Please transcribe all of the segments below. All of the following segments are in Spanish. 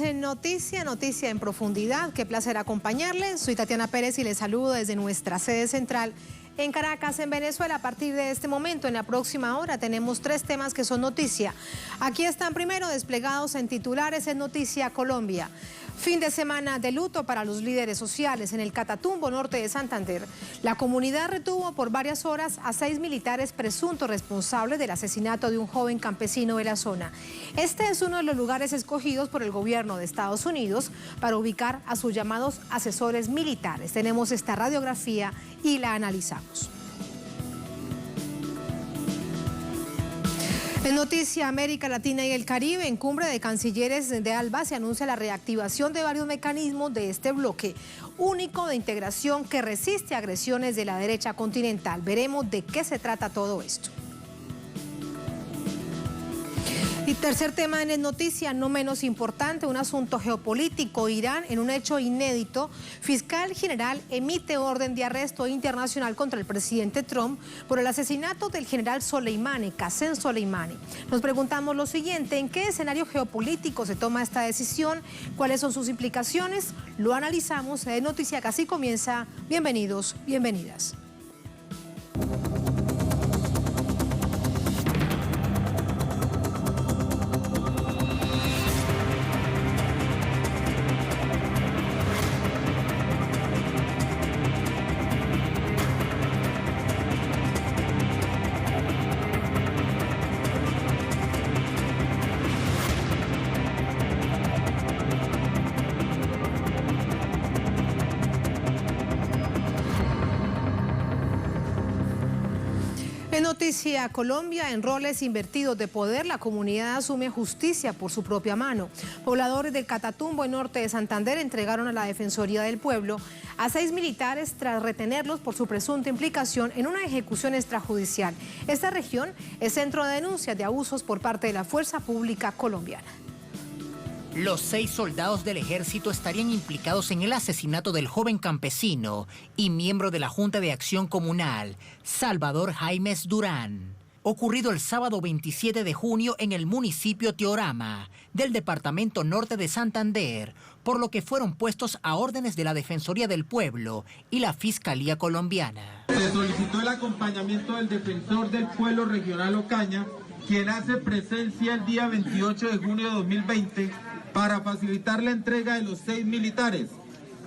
es Noticia en Profundidad. Qué placer acompañarles. Soy Tatiana Pérez y les saludo desde nuestra sede central en Caracas, en Venezuela. A partir de este momento, en la próxima hora, tenemos 3 temas que son noticia. Aquí están primero desplegados en titulares en Noticia Colombia. Fin de semana de luto para los líderes sociales en el Catatumbo norte de Santander. La comunidad retuvo por varias horas a 6 militares presuntos responsables del asesinato de un joven campesino de la zona. Este es uno de los lugares escogidos por el gobierno de Estados Unidos para ubicar a sus llamados asesores militares. Tenemos esta radiografía y la analizamos. En Noticia América Latina y el Caribe, en Cumbre de Cancilleres de ALBA se anuncia la reactivación de varios mecanismos de este bloque único de integración que resiste agresiones de la derecha continental. Veremos de qué se trata todo esto. Y tercer tema en Noticia, no menos importante, un asunto geopolítico. Irán, en un hecho inédito, fiscal general emite orden de arresto internacional contra el presidente Trump por el asesinato del general Soleimani, Qasem Soleimani. Nos preguntamos lo siguiente: ¿en qué escenario geopolítico se toma esta decisión? ¿Cuáles son sus implicaciones? Lo analizamos en Noticia, que así comienza. Bienvenidos, bienvenidas. En Noticia Colombia, en roles invertidos de poder, la comunidad asume justicia por su propia mano. Pobladores del Catatumbo, en norte de Santander, entregaron a la Defensoría del Pueblo a 6 militares tras retenerlos por su presunta implicación en una ejecución extrajudicial. Esta región es centro de denuncias de abusos por parte de la Fuerza Pública colombiana. Los 6 soldados del ejército estarían implicados en el asesinato del joven campesino y miembro de la Junta de Acción Comunal, Salvador Jaimes Durán, ocurrido el sábado 27 de junio en el municipio Teorama del departamento norte de Santander, por lo que fueron puestos a órdenes de la Defensoría del Pueblo y la Fiscalía colombiana. Se solicitó el acompañamiento del Defensor del Pueblo Regional Ocaña, quien hace presencia el día 28 de junio de 2020, para facilitar la entrega de los 6 militares,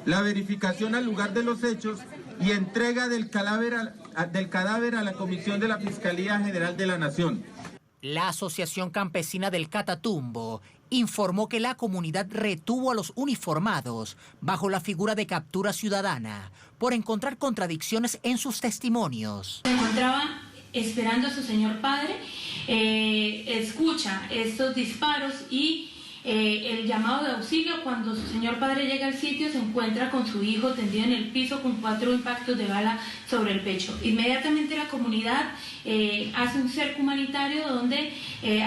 la verificación al lugar de los hechos y entrega del cadáver a la Comisión de la Fiscalía General de la Nación. La Asociación Campesina del Catatumbo informó que la comunidad retuvo a los uniformados bajo la figura de captura ciudadana por encontrar contradicciones en sus testimonios. Se encontraba esperando a su señor padre, escucha estos disparos y el llamado de auxilio. Cuando su señor padre llega al sitio, se encuentra con su hijo tendido en el piso con 4 impactos de bala sobre el pecho. Inmediatamente la comunidad hace un cerco humanitario donde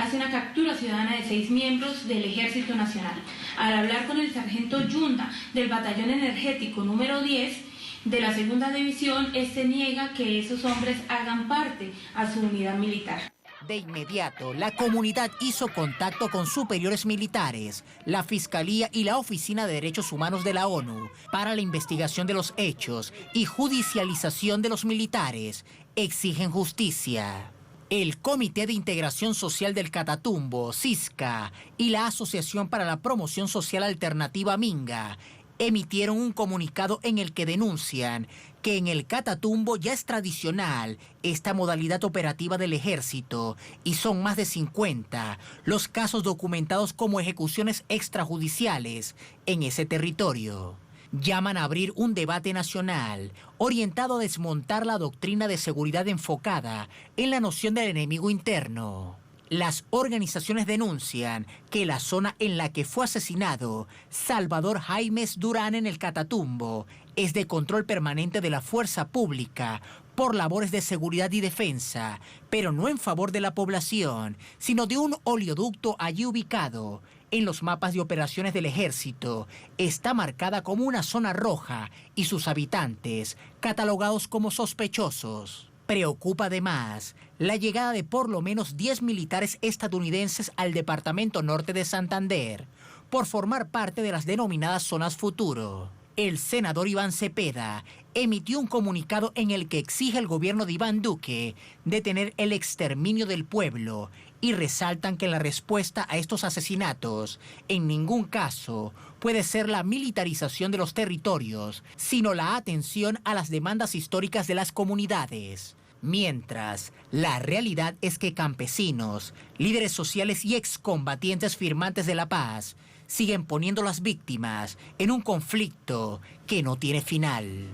hace una captura ciudadana de 6 miembros del Ejército Nacional. Al hablar con el sargento Yunda del Batallón Energético número 10 de la Segunda División, este niega que esos hombres hagan parte a su unidad militar. De inmediato, la comunidad hizo contacto con superiores militares, la Fiscalía y la Oficina de Derechos Humanos de la ONU para la investigación de los hechos y judicialización de los militares. Exigen justicia. El Comité de Integración Social del Catatumbo, CISCA, y la Asociación para la Promoción Social Alternativa, Minga, emitieron un comunicado en el que denuncian que en el Catatumbo ya es tradicional esta modalidad operativa del ejército y son más de 50 los casos documentados como ejecuciones extrajudiciales en ese territorio. Llaman a abrir un debate nacional orientado a desmontar la doctrina de seguridad enfocada en la noción del enemigo interno. Las organizaciones denuncian que la zona en la que fue asesinado Salvador Jaimes Durán en el Catatumbo es de control permanente de la fuerza pública por labores de seguridad y defensa, pero no en favor de la población, sino de un oleoducto allí ubicado. En los mapas de operaciones del ejército está marcada como una zona roja y sus habitantes catalogados como sospechosos. Preocupa además la llegada de por lo menos 10 militares estadounidenses al departamento norte de Santander, por formar parte de las denominadas zonas futuro. El senador Iván Cepeda emitió un comunicado en el que exige al gobierno de Iván Duque detener el exterminio del pueblo y resaltan que la respuesta a estos asesinatos en ningún caso puede ser la militarización de los territorios, sino la atención a las demandas históricas de las comunidades. Mientras, la realidad es que campesinos, líderes sociales y excombatientes firmantes de la paz siguen poniendo las víctimas en un conflicto que no tiene final.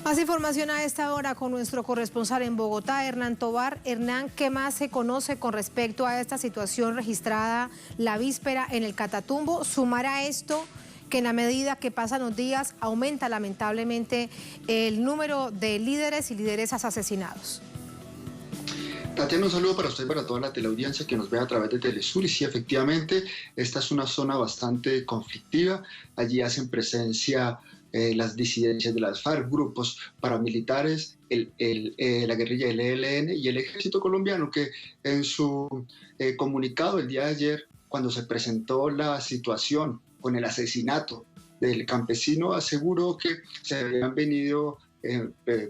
Más información a esta hora con nuestro corresponsal en Bogotá, Hernán Tovar. Hernán, ¿qué más se conoce con respecto a esta situación registrada la víspera en el Catatumbo? Sumar a esto que en la medida que pasan los días aumenta lamentablemente el número de líderes y lideresas asesinados. Tatiana, un saludo para usted y para toda la teleaudiencia que nos ve a través de Telesur. Y sí, efectivamente, esta es una zona bastante conflictiva. Allí hacen presencia las disidencias de las FARC, grupos paramilitares, la guerrilla del ELN y el ejército colombiano, que en su comunicado el día de ayer, cuando se presentó la situación con el asesinato del campesino, aseguró que se habían venido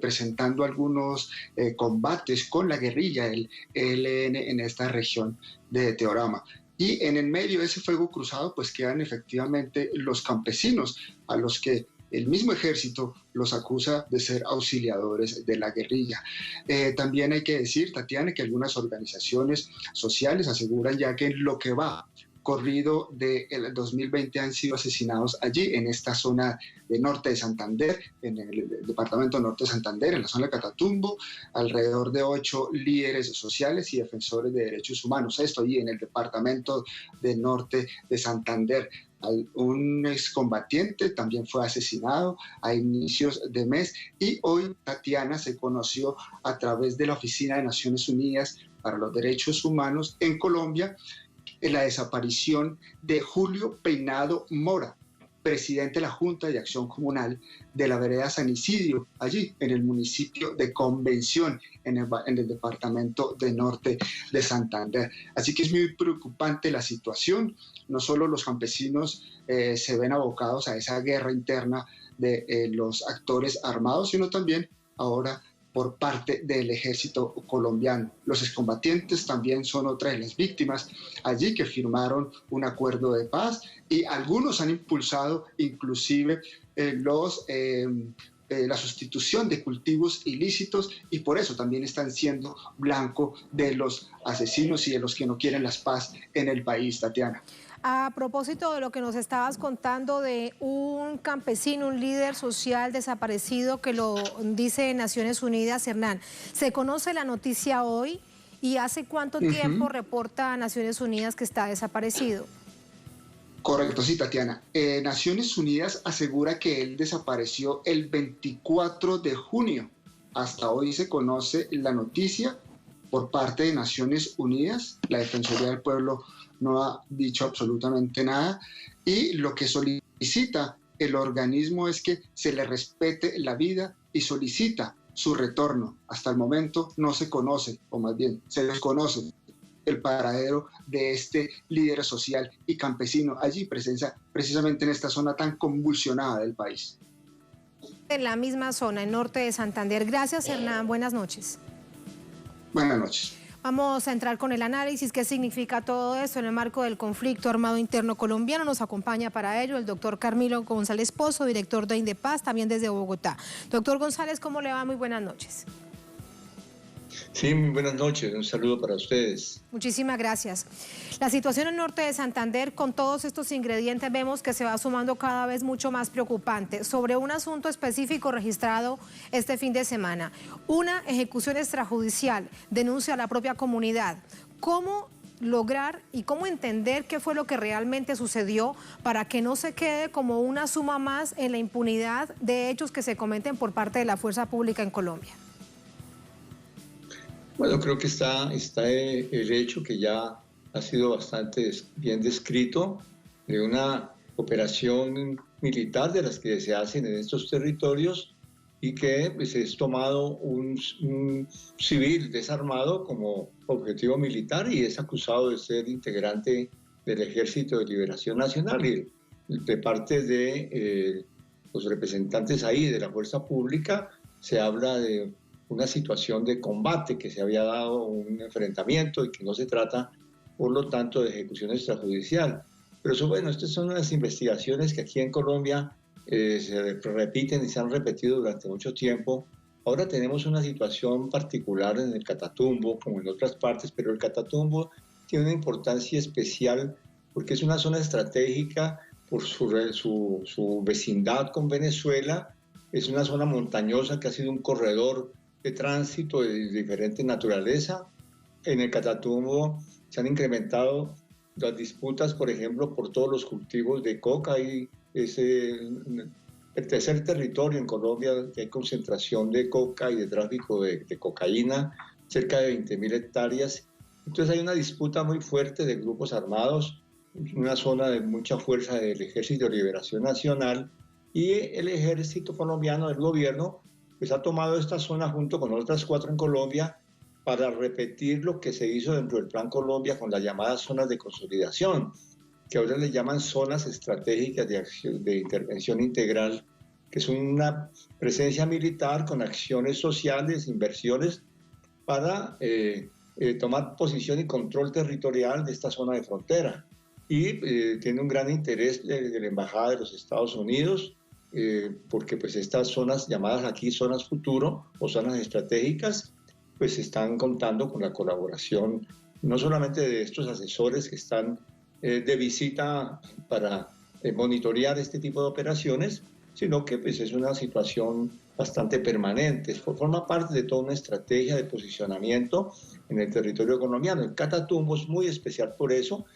presentando algunos combates con la guerrilla del ELN en esta región de Teorama. Y en el medio de ese fuego cruzado pues quedan efectivamente los campesinos, a los que el mismo ejército los acusa de ser auxiliadores de la guerrilla. También hay que decir, Tatiana, que algunas organizaciones sociales aseguran ya que en lo que va corrido del 2020 han sido asesinados allí, en esta zona de norte de Santander, en el departamento norte de Santander, en la zona de Catatumbo, alrededor de 8 líderes sociales y defensores de derechos humanos. Esto allí en el departamento de norte de Santander. Un excombatiente también fue asesinado a inicios de mes y hoy, Tatiana, se conoció a través de la Oficina de Naciones Unidas para los Derechos Humanos en Colombia la desaparición de Julio Peinado Mora, presidente de la Junta de Acción Comunal de la vereda San Isidro, allí en el municipio de Convención, en el departamento de norte de Santander. Así que es muy preocupante la situación. No solo los campesinos se ven abocados a esa guerra interna de los actores armados, sino también ahora por parte del ejército colombiano. Los excombatientes también son otra de las víctimas allí que firmaron un acuerdo de paz y algunos han impulsado inclusive la sustitución de cultivos ilícitos y por eso también están siendo blanco de los asesinos y de los que no quieren la paz en el país, Tatiana. A propósito de lo que nos estabas contando de un campesino, un líder social desaparecido que lo dice Naciones Unidas, Hernán, ¿se conoce la noticia hoy y hace cuánto tiempo reporta Naciones Unidas que está desaparecido? Correcto, sí, Tatiana. Naciones Unidas asegura que él desapareció el 24 de junio. Hasta hoy se conoce la noticia por parte de Naciones Unidas. La Defensoría del Pueblo no ha dicho absolutamente nada y lo que solicita el organismo es que se le respete la vida y solicita su retorno. Hasta el momento no se conoce, o más bien se desconoce el paradero de este líder social y campesino allí precisamente en esta zona tan convulsionada del país. En la misma zona, en norte de Santander. Gracias, Hernán. Buenas noches. Buenas noches. Vamos a entrar con el análisis, qué significa todo esto en el marco del conflicto armado interno colombiano. Nos acompaña para ello el doctor Carmilo González Pozo, director de Indepaz, también desde Bogotá. Doctor González, ¿cómo le va? Muy buenas noches. Sí, muy buenas noches. Un saludo para ustedes. Muchísimas gracias. La situación en norte de Santander, con todos estos ingredientes, vemos que se va sumando cada vez mucho más preocupante. Sobre un asunto específico registrado este fin de semana, una ejecución extrajudicial, denuncia a la propia comunidad. ¿Cómo lograr y cómo entender qué fue lo que realmente sucedió para que no se quede como una suma más en la impunidad de hechos que se cometen por parte de la fuerza pública en Colombia? Bueno, creo que está el hecho que ya ha sido bastante bien descrito de una operación militar de las que se hacen en estos territorios y que pues, es tomado un civil desarmado como objetivo militar y es acusado de ser integrante del Ejército de Liberación Nacional y de parte de los representantes ahí de la fuerza pública se habla de una situación de combate, que se había dado un enfrentamiento y que no se trata, por lo tanto, de ejecución extrajudicial. Pero eso, bueno, estas son unas investigaciones que aquí en Colombia se repiten y se han repetido durante mucho tiempo. Ahora tenemos una situación particular en el Catatumbo, como en otras partes, pero el Catatumbo tiene una importancia especial porque es una zona estratégica por su vecindad con Venezuela. Es una zona montañosa que ha sido un corredor de tránsito de diferente naturaleza. En el Catatumbo se han incrementado las disputas, por ejemplo, por todos los cultivos de coca y es el tercer territorio en Colombia que hay concentración de coca y de tráfico de cocaína, cerca de 20.000 hectáreas. Entonces hay una disputa muy fuerte de grupos armados, una zona de mucha fuerza del Ejército de Liberación Nacional y el ejército colombiano, el gobierno, pues ha tomado esta zona junto con otras 4 en Colombia para repetir lo que se hizo dentro del Plan Colombia con las llamadas zonas de consolidación, que ahora le llaman zonas estratégicas de intervención integral, que es una presencia militar con acciones sociales, inversiones, para tomar posición y control territorial de esta zona de frontera. Y tiene un gran interés de la Embajada de los Estados Unidos, porque pues estas zonas llamadas aquí zonas futuro o zonas estratégicas, pues están contando con la colaboración no solamente de estos asesores que están de visita para monitorear este tipo de operaciones, sino que pues, es una situación bastante permanente. Forma parte de toda una estrategia de posicionamiento en el territorio colombiano. El Catatumbo es muy especial por eso.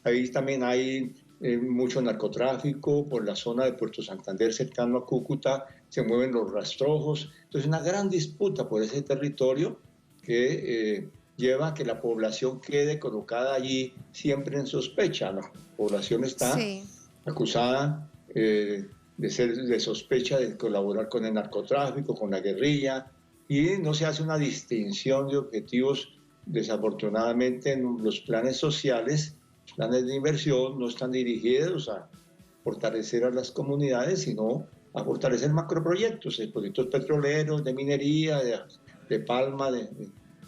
Ahí también hay mucho narcotráfico, por la zona de Puerto Santander cercano a Cúcuta se mueven los rastrojos. Entonces una gran disputa por ese territorio que lleva a que la población quede colocada allí siempre en sospecha, ¿no? La población está acusada de sospecha de colaborar con el narcotráfico, con la guerrilla, y no se hace una distinción de objetivos. Desafortunadamente en los planes sociales, los planes de inversión no están dirigidos a fortalecer a las comunidades, sino a fortalecer macroproyectos, proyectos petroleros, de minería, de palma, de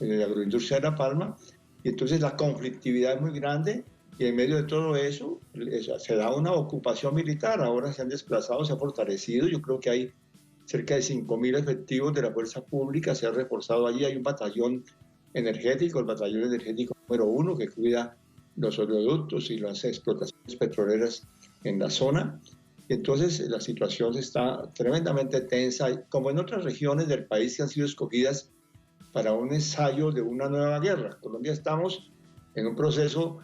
la agroindustria de la palma, y entonces la conflictividad es muy grande, y en medio de todo eso se da una ocupación militar. Ahora se han desplazado, se ha fortalecido. Yo creo que hay cerca de 5.000 efectivos de la fuerza pública, se ha reforzado allí. Hay un batallón energético, el batallón energético número 1, que cuida los oleoductos y las explotaciones petroleras en la zona. Entonces la situación está tremendamente tensa, como en otras regiones del país que han sido escogidas para un ensayo de una nueva guerra. Colombia estamos en un proceso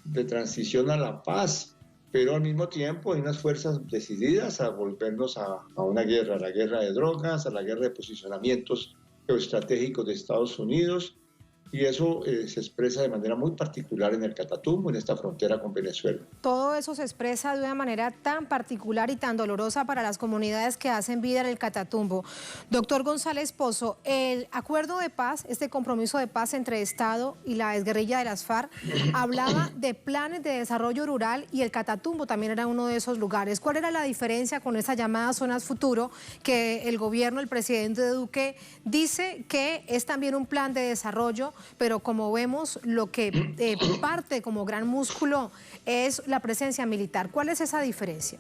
de transición a la paz, pero al mismo tiempo hay unas fuerzas decididas a volvernos a una guerra, a la guerra de drogas, a la guerra de posicionamientos geoestratégicos de Estados Unidos, y eso se expresa de manera muy particular en el Catatumbo, en esta frontera con Venezuela. Todo eso se expresa de una manera tan particular y tan dolorosa para las comunidades que hacen vida en el Catatumbo. Doctor González Pozo, el acuerdo de paz, este compromiso de paz entre Estado y la exguerrilla de las FARC, hablaba de planes de desarrollo rural y el Catatumbo también era uno de esos lugares. ¿Cuál era la diferencia con esas llamadas zonas futuro que el gobierno, el presidente Duque, dice que es también un plan de desarrollo, pero como vemos, lo que parte como gran músculo es la presencia militar? ¿Cuál es esa diferencia?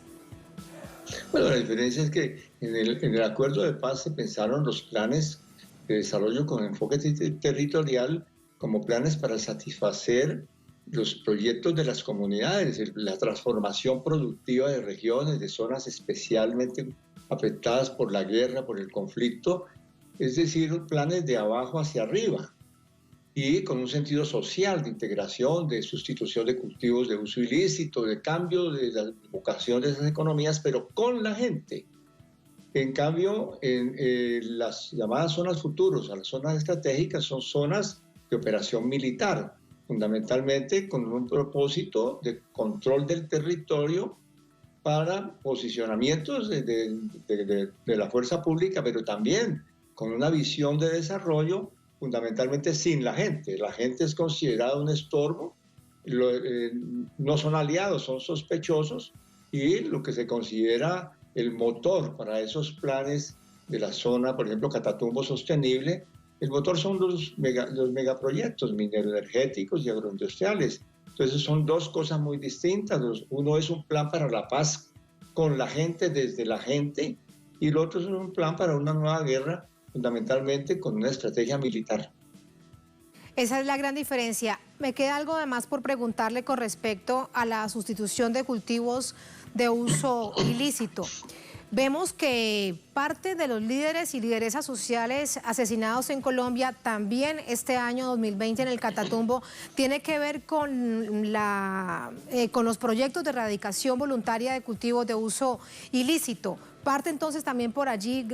Bueno, la diferencia es que en el acuerdo de paz se pensaron los planes de desarrollo con enfoque territorial como planes para satisfacer los proyectos de las comunidades, la transformación productiva de regiones, de zonas especialmente afectadas por la guerra, por el conflicto, es decir, planes de abajo hacia arriba, y con un sentido social de integración, de sustitución de cultivos de uso ilícito, de cambio de la vocación de esas economías, pero con la gente. En cambio, en las llamadas zonas futuros, a las zonas estratégicas, son zonas de operación militar, fundamentalmente con un propósito de control del territorio para posicionamientos de la fuerza pública, pero también con una visión de desarrollo fundamentalmente sin la gente. La gente es considerada un estorbo no son aliados, son sospechosos, y lo que se considera el motor para esos planes de la zona, por ejemplo, Catatumbo Sostenible, el motor son los megaproyectos mineroenergéticos y agroindustriales. Entonces son dos cosas muy distintas. Uno es un plan para la paz con la gente, desde la gente, y el otro es un plan para una nueva guerra, fundamentalmente con una estrategia militar. Esa es la gran diferencia. Me queda algo además por preguntarle con respecto a la sustitución de cultivos de uso ilícito. Vemos que parte de los líderes y lideresas sociales asesinados en Colombia también este año 2020 en el Catatumbo tiene que ver con los proyectos de erradicación voluntaria de cultivos de uso ilícito. Parte entonces también por allí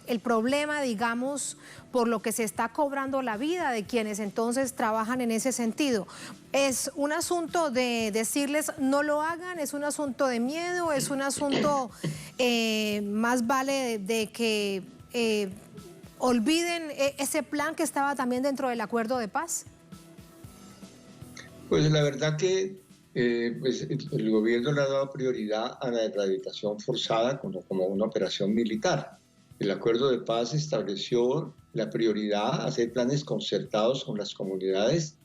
el problema, digamos, por lo que se está cobrando la vida de quienes entonces trabajan en ese sentido. ¿Es un asunto de decirles no lo hagan? ¿Es un asunto de miedo? ¿Es un asunto más vale de que olviden ese plan que estaba también dentro del acuerdo de paz? Pues la verdad que pues el gobierno le ha dado prioridad a la erradicación forzada como una operación militar. El acuerdo de paz estableció la prioridad a hacer planes concertados con las comunidades,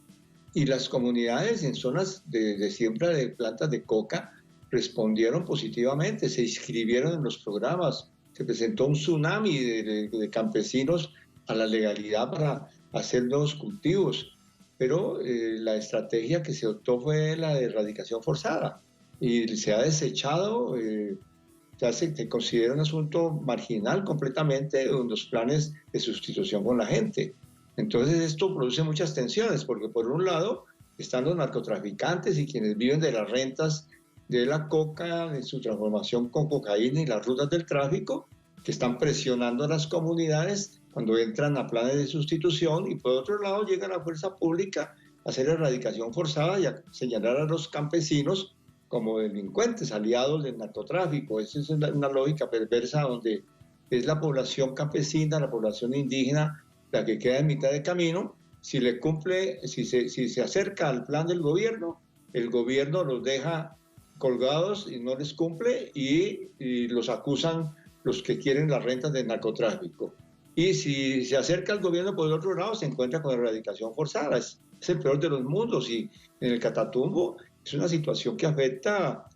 y las comunidades en zonas de siembra de plantas de coca respondieron positivamente, se inscribieron en los programas, se presentó un tsunami de campesinos a la legalidad para hacer nuevos cultivos. Pero la estrategia que se optó fue la de erradicación forzada, y se ha desechado, se considera un asunto marginal completamente en los planes de sustitución con la gente. Entonces esto produce muchas tensiones, porque por un lado están los narcotraficantes y quienes viven de las rentas de la coca, de su transformación con cocaína y las rutas del tráfico, que están presionando a las comunidades cuando entran a planes de sustitución, y por otro lado llega la fuerza pública a hacer erradicación forzada y a señalar a los campesinos como delincuentes, aliados del narcotráfico. Esa es una lógica perversa donde es la población campesina, la población indígena, la que queda en mitad de camino. Si se acerca al plan del gobierno, el gobierno los deja colgados y no les cumple, y los acusan los que quieren las rentas del narcotráfico. Y si se acerca al gobierno por el otro lado, se encuentra con erradicación forzada. Es el peor de los mundos, y en el Catatumbo es una situación que afecta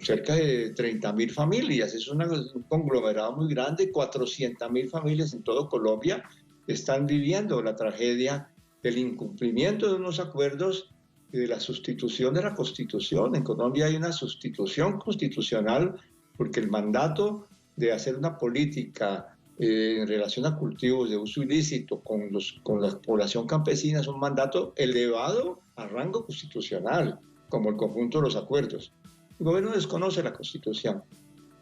cerca de 30.000 familias. Es un conglomerado muy grande, 400.000 familias en todo Colombia están viviendo la tragedia del incumplimiento de unos acuerdos y de la sustitución de la Constitución. En Colombia hay una sustitución constitucional porque el mandato de hacer una política en relación a cultivos de uso ilícito con la población campesina es un mandato elevado a rango constitucional, como el conjunto de los acuerdos. El gobierno desconoce la Constitución,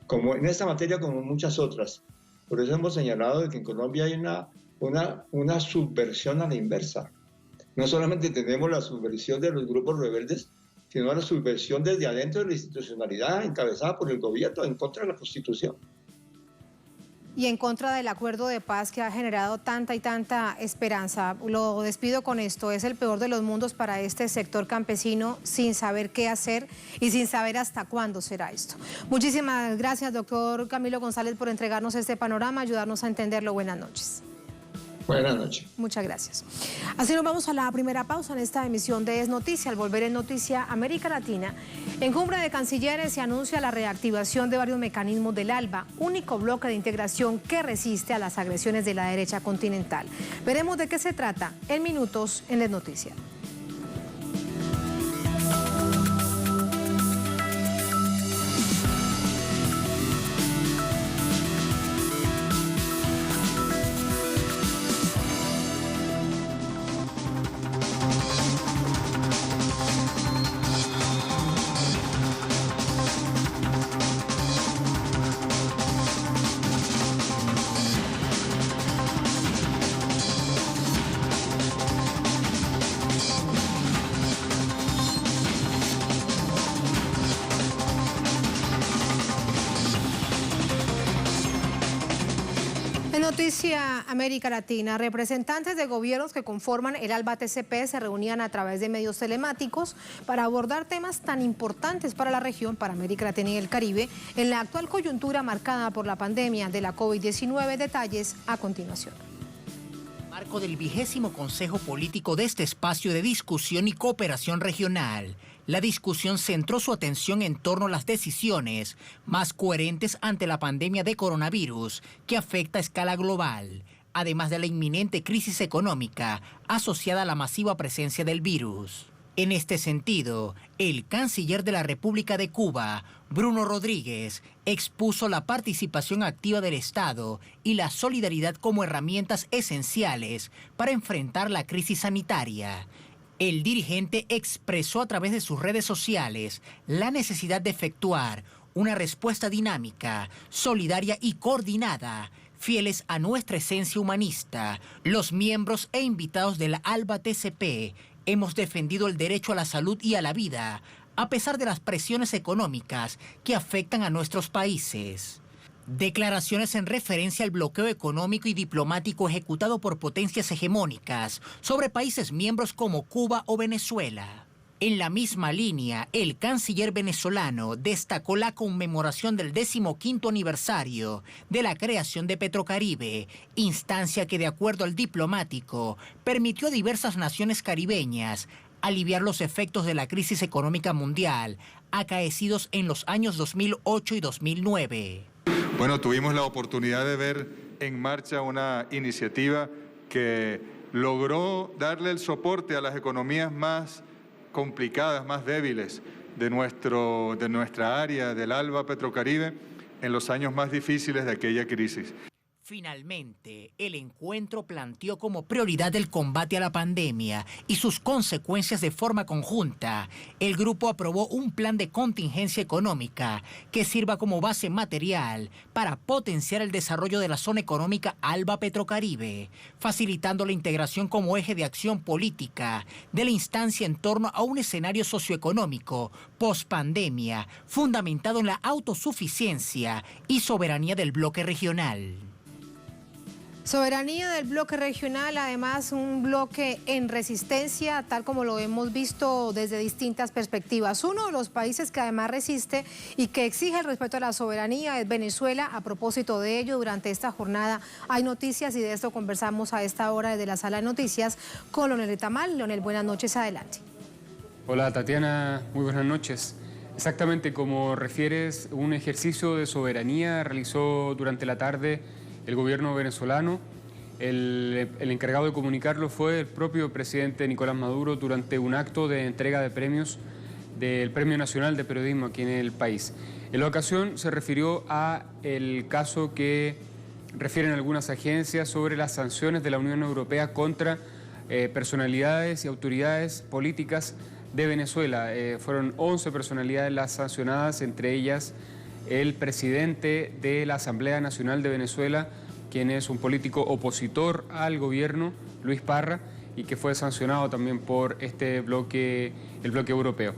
como en esta materia como en muchas otras. Por eso hemos señalado de que en Colombia hay una subversión a la inversa. No solamente tenemos la subversión de los grupos rebeldes, sino la subversión desde adentro de la institucionalidad encabezada por el gobierno en contra de la Constitución. Y en contra del acuerdo de paz que ha generado tanta y tanta esperanza. Lo despido con esto: es el peor de los mundos para este sector campesino, sin saber qué hacer y sin saber hasta cuándo será esto. Muchísimas gracias, doctor Camilo González, por entregarnos este panorama, ayudarnos a entenderlo. Buenas noches. Buenas noches. Muchas gracias. Así nos vamos a la primera pausa en esta emisión de Es Noticia. Al volver en Noticia América Latina, en Cumbre de Cancilleres se anuncia la reactivación de varios mecanismos del ALBA, único bloque de integración que resiste a las agresiones de la derecha continental. Veremos de qué se trata en minutos en Es Noticia. En Noticia América Latina, representantes de gobiernos que conforman el ALBA TCP se reunían a través de medios telemáticos para abordar temas tan importantes para la región, para América Latina y el Caribe, en la actual coyuntura marcada por la pandemia de la COVID-19. Detalles a continuación. Marco del 20º Consejo Político de este espacio de discusión y cooperación regional. La discusión centró su atención en torno a las decisiones más coherentes ante la pandemia de coronavirus que afecta a escala global, además de la inminente crisis económica asociada a la masiva presencia del virus. En este sentido, el canciller de la República de Cuba, Bruno Rodríguez, expuso la participación activa del Estado y la solidaridad como herramientas esenciales para enfrentar la crisis sanitaria. El dirigente expresó a través de sus redes sociales la necesidad de efectuar una respuesta dinámica, solidaria y coordinada, fieles a nuestra esencia humanista. Los miembros e invitados de la ALBA TCP hemos defendido el derecho a la salud y a la vida, a pesar de las presiones económicas que afectan a nuestros países. Declaraciones en referencia al bloqueo económico y diplomático ejecutado por potencias hegemónicas sobre países miembros como Cuba o Venezuela. En la misma línea, el canciller venezolano destacó la conmemoración del 15º aniversario de la creación de Petrocaribe, instancia que, de acuerdo al diplomático, permitió a diversas naciones caribeñas aliviar los efectos de la crisis económica mundial acaecidos en los años 2008 y 2009. Bueno, tuvimos la oportunidad de ver en marcha una iniciativa que logró darle el soporte a las economías más complicadas, más débiles de nuestra área, del ALBA Petrocaribe, en los años más difíciles de aquella crisis. Finalmente, el encuentro planteó como prioridad el combate a la pandemia y sus consecuencias de forma conjunta. El grupo aprobó un plan de contingencia económica que sirva como base material para potenciar el desarrollo de la zona económica ALBA Petrocaribe, facilitando la integración como eje de acción política de la instancia en torno a un escenario socioeconómico post-pandemia fundamentado en la autosuficiencia y soberanía del bloque regional. Soberanía del bloque regional, además un bloque en resistencia, tal como lo hemos visto desde distintas perspectivas. Uno de los países que además resiste y que exige el respeto a la soberanía es Venezuela. A propósito de ello, durante esta jornada hay noticias y de esto conversamos a esta hora desde la sala de noticias con Leonel Tamal. Leonel, buenas noches, adelante. Hola Tatiana, muy buenas noches. Exactamente como refieres, un ejercicio de soberanía realizó durante la tarde el gobierno venezolano. El encargado de comunicarlo fue el propio presidente Nicolás Maduro durante un acto de entrega de premios del Premio Nacional de Periodismo aquí en el país. En la ocasión se refirió a el caso que refieren algunas agencias sobre las sanciones de la Unión Europea contra personalidades y autoridades políticas de Venezuela. Fueron 11 personalidades las sancionadas, entre ellas el presidente de la Asamblea Nacional de Venezuela, quien es un político opositor al gobierno, Luis Parra, y que fue sancionado también por el bloque europeo.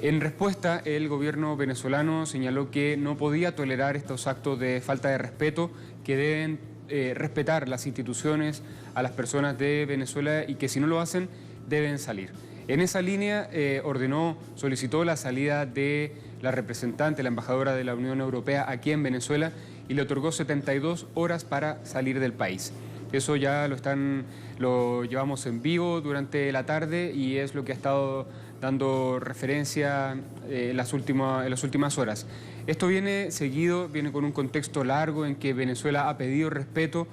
En respuesta, el gobierno venezolano señaló que no podía tolerar estos actos de falta de respeto, que deben respetar las instituciones, a las personas de Venezuela, y que si no lo hacen, deben salir. En esa línea solicitó la salida de la representante, la embajadora de la Unión Europea aquí en Venezuela, y le otorgó 72 horas para salir del país. Eso ya lo llevamos en vivo durante la tarde y es lo que ha estado dando referencia en las últimas horas. Esto viene con un contexto largo en que Venezuela ha pedido respeto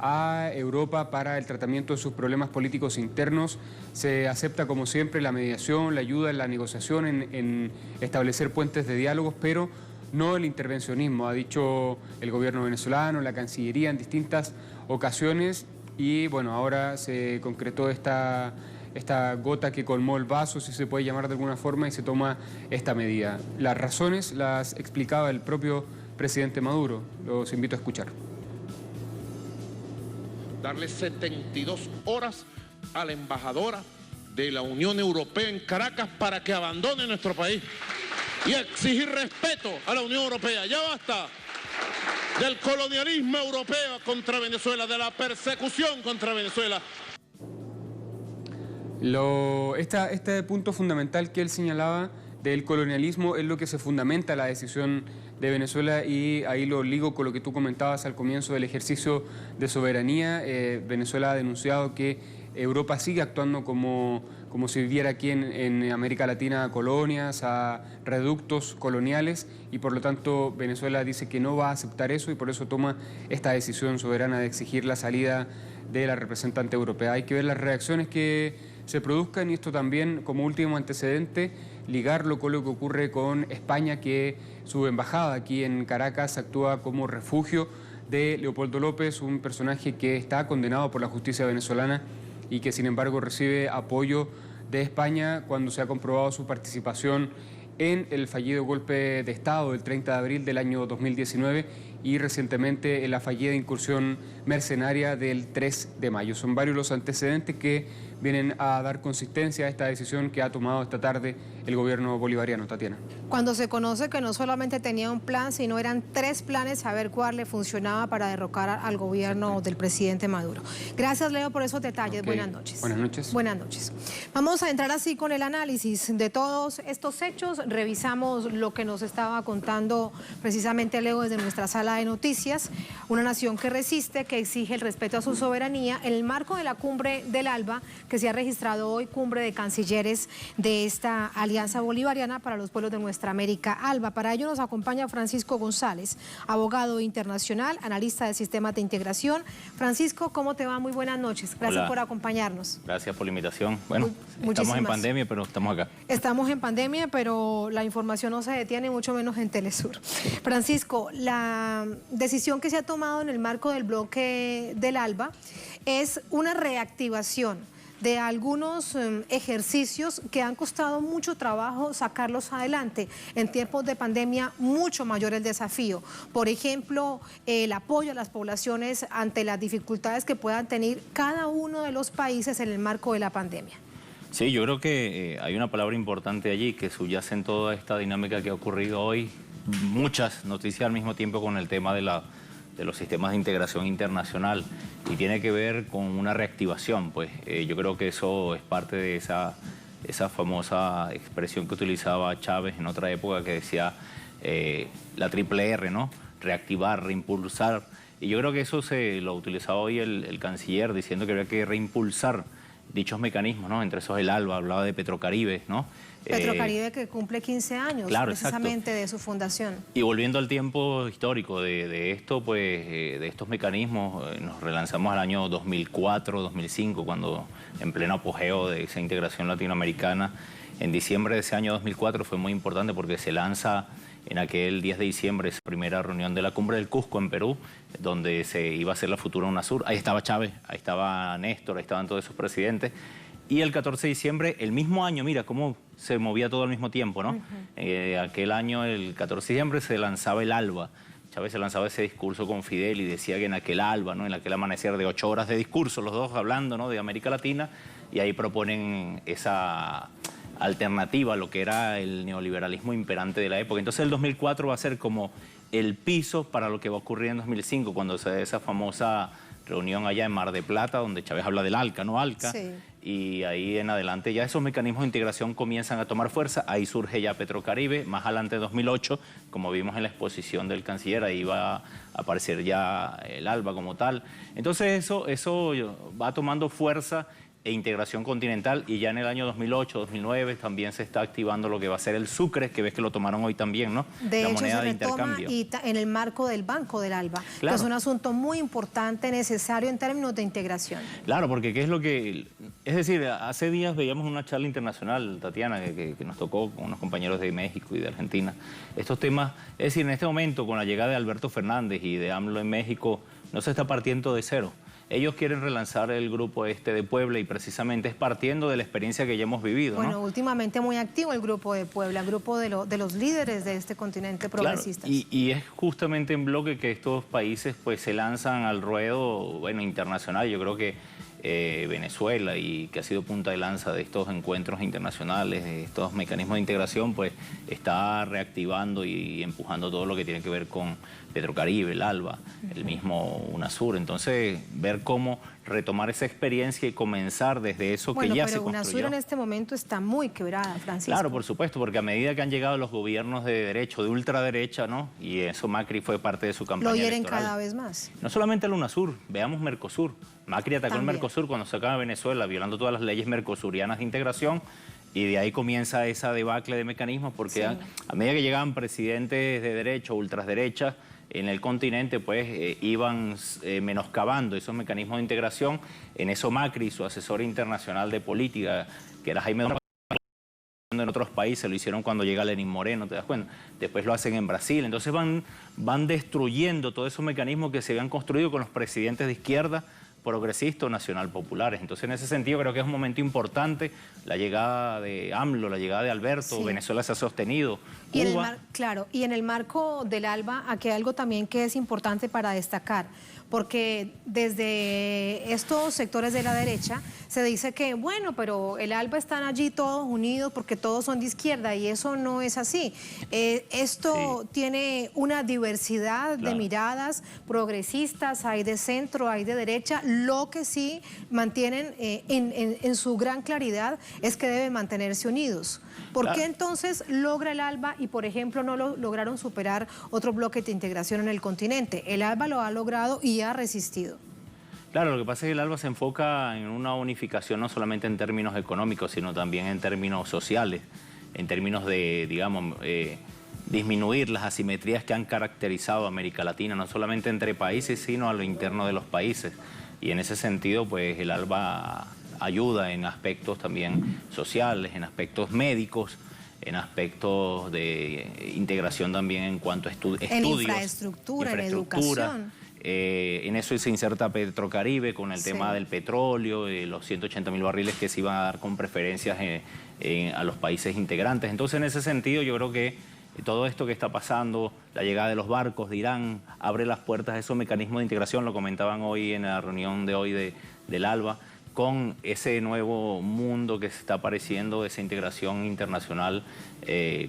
a Europa para el tratamiento de sus problemas políticos internos. Se acepta, como siempre, la mediación, la ayuda en la negociación, en establecer puentes de diálogos, pero no el intervencionismo, ha dicho el gobierno venezolano, la Cancillería en distintas ocasiones, y bueno, ahora se concretó esta gota que colmó el vaso, si se puede llamar de alguna forma, y se toma esta medida. Las razones las explicaba el propio presidente Maduro. Los invito a escuchar. Darle 72 horas a la embajadora de la Unión Europea en Caracas para que abandone nuestro país y exigir respeto a la Unión Europea. ¡Ya basta! del colonialismo europeo contra Venezuela, de la persecución contra Venezuela. Este punto fundamental que él señalaba del colonialismo es lo que se fundamenta la decisión de Venezuela, y ahí lo ligo con lo que tú comentabas al comienzo del ejercicio de soberanía. Venezuela ha denunciado que Europa sigue actuando como si viviera aquí en América Latina colonias, a reductos coloniales, y por lo tanto Venezuela dice que no va a aceptar eso y por eso toma esta decisión soberana de exigir la salida de la representante europea. Hay que ver las reacciones que se produzcan, y esto también como último antecedente, ligarlo con lo que ocurre con España, que su embajada aquí en Caracas actúa como refugio de Leopoldo López, un personaje que está condenado por la justicia venezolana y que sin embargo recibe apoyo de España cuando se ha comprobado su participación en el fallido golpe de Estado del 30 de abril del año 2019 y recientemente en la fallida incursión mercenaria del 3 de mayo. Son varios los antecedentes que vienen a dar consistencia a esta decisión que ha tomado esta tarde el gobierno bolivariano. Tatiana. Cuando se conoce que no solamente tenía un plan, sino eran 3 planes, a ver cuál le funcionaba para derrocar al gobierno del presidente Maduro. Gracias, Leo, por esos detalles. Okay. Buenas noches. Buenas noches. Buenas noches. Vamos a entrar así con el análisis de todos estos hechos. Revisamos lo que nos estaba contando precisamente Leo desde nuestra sala de noticias. Una nación que resiste, que exige el respeto a su soberanía en el marco de la cumbre del ALBA, que se ha registrado hoy, cumbre de cancilleres de esta Alianza Bolivariana para los Pueblos de Nuestra América, ALBA. Para ello nos acompaña Francisco González, abogado internacional, analista de sistemas de integración. Francisco, ¿cómo te va? Muy buenas noches. Gracias por acompañarnos. Gracias por la invitación. Bueno, estamos en pandemia, pero estamos acá. Estamos en pandemia, pero la información no se detiene, mucho menos en Telesur. Francisco, la decisión que se ha tomado en el marco del bloque del ALBA es una reactivación de algunos ejercicios que han costado mucho trabajo sacarlos adelante. En tiempos de pandemia, mucho mayor el desafío. Por ejemplo, el apoyo a las poblaciones ante las dificultades que puedan tener cada uno de los países en el marco de la pandemia. Sí, yo creo que hay una palabra importante allí que subyace en toda esta dinámica que ha ocurrido hoy. Muchas noticias al mismo tiempo con el tema de los sistemas de integración internacional, y tiene que ver con una reactivación. Pues yo creo que eso es parte de esa famosa expresión que utilizaba Chávez en otra época, que decía la triple R, ¿no? Reactivar, reimpulsar. Y yo creo que eso se lo utilizaba hoy el canciller, diciendo que había que reimpulsar dichos mecanismos, ¿no? Entre esos el ALBA, hablaba de Petrocaribe, ¿no? Petrocaribe, que cumple 15 años, claro, precisamente, exacto, de su fundación. Y volviendo al tiempo histórico de esto, pues de estos mecanismos, nos relanzamos al año 2004, 2005, cuando en pleno apogeo de esa integración latinoamericana. En diciembre de ese año 2004 fue muy importante porque se lanza en aquel 10 de diciembre esa primera reunión de la Cumbre del Cusco en Perú, donde se iba a hacer la futura UNASUR. Ahí estaba Chávez, ahí estaba Néstor, ahí estaban todos esos presidentes. Y el 14 de diciembre, el mismo año, mira cómo se movía todo al mismo tiempo, ¿no? Aquel año, el 14 de diciembre, se lanzaba el ALBA. Chávez se lanzaba ese discurso con Fidel y decía que en aquel ALBA, ¿no? En aquel amanecer de 8 horas de discurso, los dos hablando, ¿no? De América Latina, y ahí proponen esa alternativa a lo que era el neoliberalismo imperante de la época. Entonces el 2004 va a ser como el piso para lo que va a ocurrir en 2005, cuando se da esa famosa reunión allá en Mar de Plata, donde Chávez habla del ALCA, ¿no? ALCA. Sí. Y ahí en adelante ya esos mecanismos de integración comienzan a tomar fuerza. Ahí surge ya Petrocaribe. Más adelante, en 2008, como vimos en la exposición del canciller, ahí va a aparecer ya el ALBA como tal. Entonces eso va tomando fuerza e integración continental, y ya en el año 2008, 2009 también se está activando lo que va a ser el Sucre, que ves que lo tomaron hoy también, ¿no? De hecho, moneda de intercambio. Y en el marco del Banco del ALBA, claro, que es un asunto muy importante, necesario en términos de integración. Claro, porque ¿qué es lo que...? Es decir, hace días veíamos una charla internacional, Tatiana, que nos tocó con unos compañeros de México y de Argentina. Estos temas, es decir, en este momento, con la llegada de Alberto Fernández y de AMLO en México, no se está partiendo de cero. Ellos quieren relanzar el grupo de Puebla, y precisamente es partiendo de la experiencia que ya hemos vivido, ¿no? Bueno, últimamente muy activo el grupo de Puebla, el grupo de los líderes de este continente progresistas. Claro, y es justamente en bloque que estos países pues se lanzan al ruedo, bueno, internacional. Yo creo que Venezuela, y que ha sido punta de lanza de estos encuentros internacionales, de estos mecanismos de integración, pues está reactivando y empujando todo lo que tiene que ver con Petrocaribe, el ALBA, el mismo UNASUR. Entonces, ver cómo retomar esa experiencia y comenzar desde eso que ya se construyó. Bueno, pero UNASUR en este momento está muy quebrada, Francisco. Claro, por supuesto, porque a medida que han llegado los gobiernos de derecha, de ultraderecha, ¿no? Y eso Macri fue parte de su campaña lo hieren electoral. cada vez más. No solamente el UNASUR, veamos Mercosur. Macri atacó el Mercosur cuando sacaba a Venezuela, violando todas las leyes mercosurianas de integración, y de ahí comienza esa debacle de mecanismos, porque a medida que llegaban presidentes de derecha o ultraderecha en el continente, pues iban menoscabando esos mecanismos de integración. En eso Macri, su asesor internacional de política, que era Jaime Domínguez, en otros países, lo hicieron cuando llega Lenín Moreno, ¿te das cuenta? Después lo hacen en Brasil. Entonces van destruyendo todos esos mecanismos que se habían construido con los presidentes de izquierda, progresistas o nacional populares. Entonces, en ese sentido, creo que es un momento importante la llegada de AMLO, la llegada de Alberto. Venezuela se ha sostenido. Y y en el marco del ALBA, aquí hay algo también que es importante para destacar, porque desde estos sectores de la derecha se dice que, bueno, pero el ALBA están allí todos unidos porque todos son de izquierda, y eso no es así. Esto tiene una diversidad de miradas progresistas, hay de centro, hay de derecha. Lo que sí mantienen en su gran claridad es que deben mantenerse unidos. ¿Por qué entonces logra el ALBA y, por ejemplo, no lograron superar otro bloque de integración en el continente? El ALBA lo ha logrado y ha resistido. Claro, lo que pasa es que el ALBA se enfoca en una unificación no solamente en términos económicos, sino también en términos sociales, en términos de, digamos, disminuir las asimetrías que han caracterizado a América Latina, no solamente entre países, sino a lo interno de los países. Y en ese sentido, pues el ALBA ayuda en aspectos también sociales, en aspectos médicos, en aspectos de integración también en cuanto a estudios. En infraestructura, en educación. En eso se inserta Petrocaribe con el tema del petróleo, los 180.000 barriles que se iban a dar con preferencias a los países integrantes. Entonces, en ese sentido, yo creo que todo esto que está pasando, la llegada de los barcos de Irán, abre las puertas a esos mecanismos de integración, lo comentaban hoy en la reunión de hoy del ALBA, con ese nuevo mundo que se está apareciendo, esa integración internacional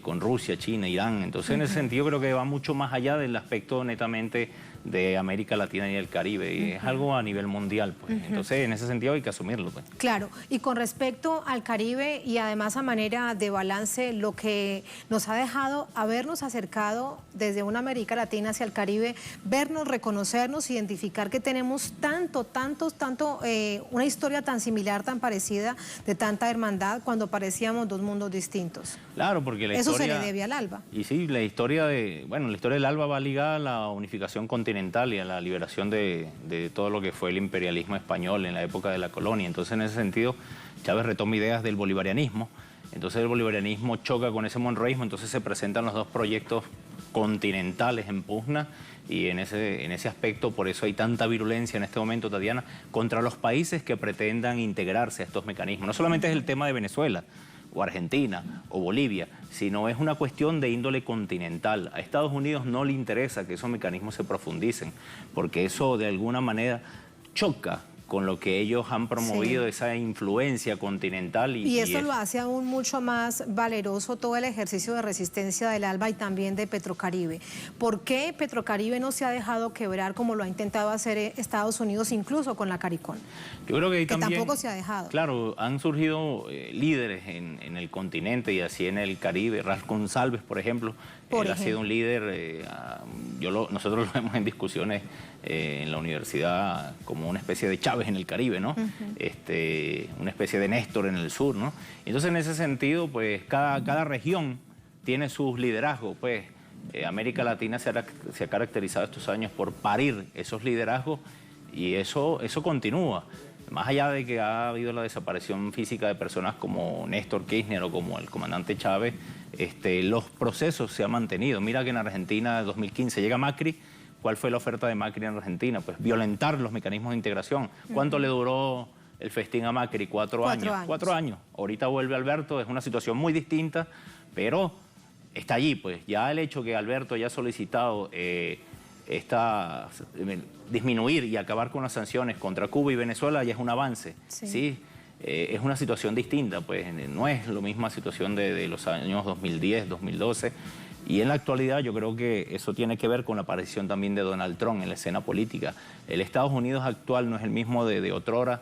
con Rusia, China, Irán. Entonces, en ese sentido, creo que va mucho más allá del aspecto netamente de América Latina y el Caribe, y es algo a nivel mundial, pues. Entonces, en ese sentido hay que asumirlo, pues. Claro, y con respecto al Caribe y además a manera de balance, lo que nos ha dejado habernos acercado desde una América Latina hacia el Caribe, vernos, reconocernos, identificar que tenemos una historia tan similar, tan parecida, de tanta hermandad, cuando parecíamos dos mundos distintos. Claro, porque la historia... Eso se le debe debe al ALBA. Y sí, la historia del ALBA va ligada a la unificación continental y a la liberación de todo lo que fue el imperialismo español en la época de la colonia. Entonces, en ese sentido, Chávez retoma ideas del bolivarianismo. Entonces, el bolivarianismo choca con ese monroísmo, entonces se presentan los dos proyectos continentales en pugna, y en ese aspecto, por eso hay tanta virulencia en este momento, Tatiana, contra los países que pretendan integrarse a estos mecanismos. No solamente es el tema de Venezuela, o Argentina, o Bolivia, sino es una cuestión de índole continental. A Estados Unidos no le interesa que esos mecanismos se profundicen, porque eso de alguna manera choca con lo que ellos han promovido, esa influencia continental. Y eso lo hace aún mucho más valeroso todo el ejercicio de resistencia del ALBA y también de Petrocaribe. ¿Por qué Petrocaribe no se ha dejado quebrar como lo ha intentado hacer Estados Unidos, incluso con la CARICOM? Yo creo que también, tampoco se ha dejado. Claro, han surgido líderes en el continente y así en el Caribe. Ralph González, por ejemplo, ha sido un líder, nosotros lo vemos en discusiones en la universidad como una especie de Chávez en el Caribe, ¿no? Una especie de Néstor en el sur, ¿no? Entonces, en ese sentido, pues cada región tiene sus liderazgos, pues. América Latina se ha caracterizado estos años por parir esos liderazgos, y eso continúa. Más allá de que ha habido la desaparición física de personas como Néstor Kirchner o como el comandante Chávez, los procesos se han mantenido. Mira que en Argentina, en 2015, llega Macri. ¿Cuál fue la oferta de Macri en Argentina? Pues violentar los mecanismos de integración. ¿Cuánto le duró el festín a Macri? 4 años. 4 años. Ahorita vuelve Alberto, es una situación muy distinta, pero está allí, pues. Ya el hecho que Alberto haya solicitado disminuir y acabar con las sanciones contra Cuba y Venezuela ya es un avance, ¿sí? Es una situación distinta, pues no es la misma situación de los años 2010, 2012. Y en la actualidad yo creo que eso tiene que ver con la aparición también de Donald Trump en la escena política. El Estados Unidos actual no es el mismo de otrora,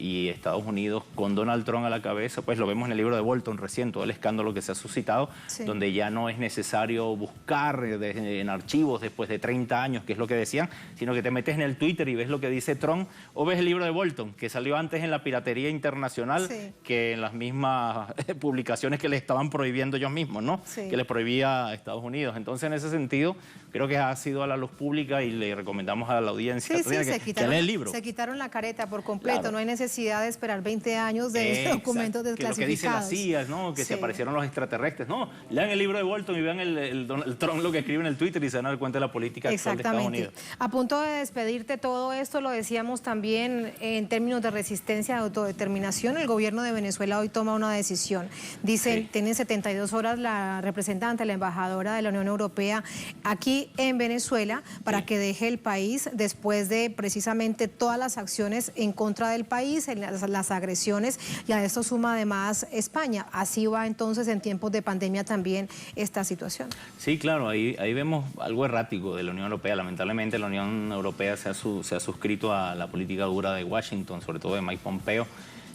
y Estados Unidos con Donald Trump a la cabeza, pues lo vemos en el libro de Bolton recién, todo el escándalo que se ha suscitado, donde ya no es necesario buscar en archivos después de 30 años, que es lo que decían, sino que te metes en el Twitter y ves lo que dice Trump, o ves el libro de Bolton, que salió antes en la piratería internacional que en las mismas publicaciones que les estaban prohibiendo ellos mismos, ¿no? Que les prohibía a Estados Unidos. Entonces, en ese sentido, creo que ha sido a la luz pública y le recomendamos a la audiencia que lea el libro. Se quitaron la careta por completo, no hay necesidad de esperar 20 años de documentos desclasificados. Que lo que dicen las CIA, ¿no? Que se aparecieron los extraterrestres. No, lean el libro de Bolton y vean el Trump lo que escribe en el Twitter y se van a dar cuenta de la política actual de Estados Unidos. A punto de despedirte, todo esto lo decíamos también en términos de resistencia, de autodeterminación. El gobierno de Venezuela hoy toma una decisión. Dicen, tienen 72 horas la representante, la embajadora de la Unión Europea aquí en Venezuela para que deje el país después de precisamente todas las acciones en contra del país, en las agresiones, y a esto suma además España. Así va entonces en tiempos de pandemia también esta situación. Sí, claro, ahí vemos algo errático de la Unión Europea. Lamentablemente la Unión Europea se ha suscrito a la política dura de Washington, sobre todo de Mike Pompeo